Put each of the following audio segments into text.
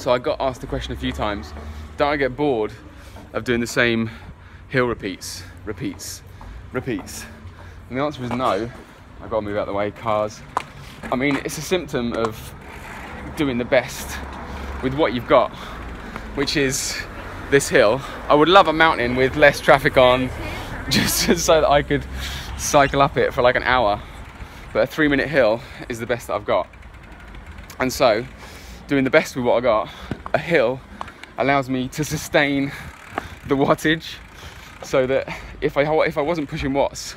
So I got asked the question a few times, don't I get bored of doing the same hill repeats? And the answer is no. I've got to move out of the way, cars. I mean, it's a symptom of doing the best with what you've got, which is this hill. I would love a mountain with less traffic on, just so that I could cycle up it for like an hour. But a 3-minute hill is the best that I've got. And so, doing the best with what I got, a hill allows me to sustain the wattage, so that if I wasn't pushing watts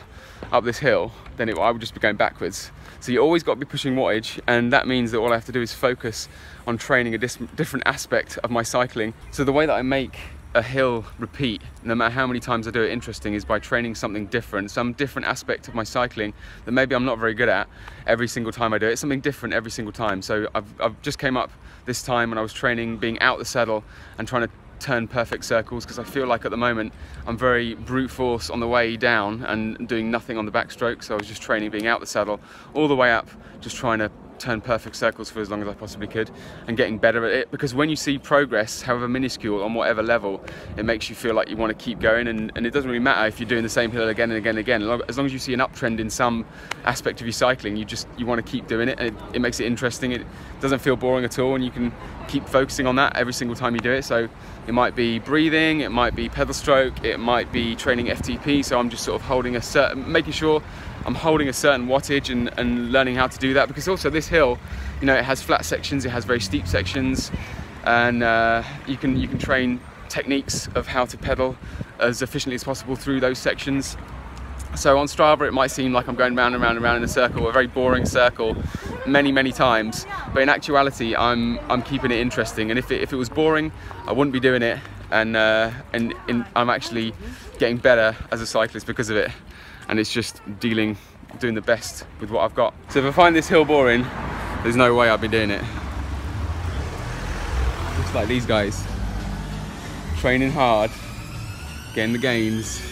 up this hill, then I would just be going backwards. So you always got to be pushing wattage, and that means that all I have to do is focus on training a different aspect of my cycling. So the way that I make a hill repeat, no matter how many times I do it, interesting, is by training something different, some different aspect of my cycling that maybe I'm not very good at every single time I do it, something different every single time. So I've just came up this time when I was training being out the saddle and trying to turn perfect circles, because I feel like at the moment I'm very brute force on the way down and doing nothing on the backstroke. So I was just training being out the saddle all the way up, just trying to turn perfect circles for as long as I possibly could and getting better at it. Because when you see progress, however minuscule, on whatever level, it makes you feel like you want to keep going, and it doesn't really matter if you're doing the same hill again and again and again. As long as you see an uptrend in some aspect of your cycling, you want to keep doing it, and it makes it interesting. It doesn't feel boring at all, and you can keep focusing on that every single time you do it. So it might be breathing, it might be pedal stroke, it might be training FTP. So I'm just sort of holding a certain, making sure I'm holding a certain wattage and learning how to do that, because also this hill, you know, it has flat sections, it has very steep sections, and you can train techniques of how to pedal as efficiently as possible through those sections. So on Strava it might seem like I'm going round and round and round in a circle, a very boring circle, many times, but in actuality I'm keeping it interesting. And if it was boring, I wouldn't be doing it, and I'm actually getting better as a cyclist because of it. And it's just doing the best with what I've got. So if I find this hill boring, there's no way I'll be doing it. Just like these guys, training hard, getting the gains.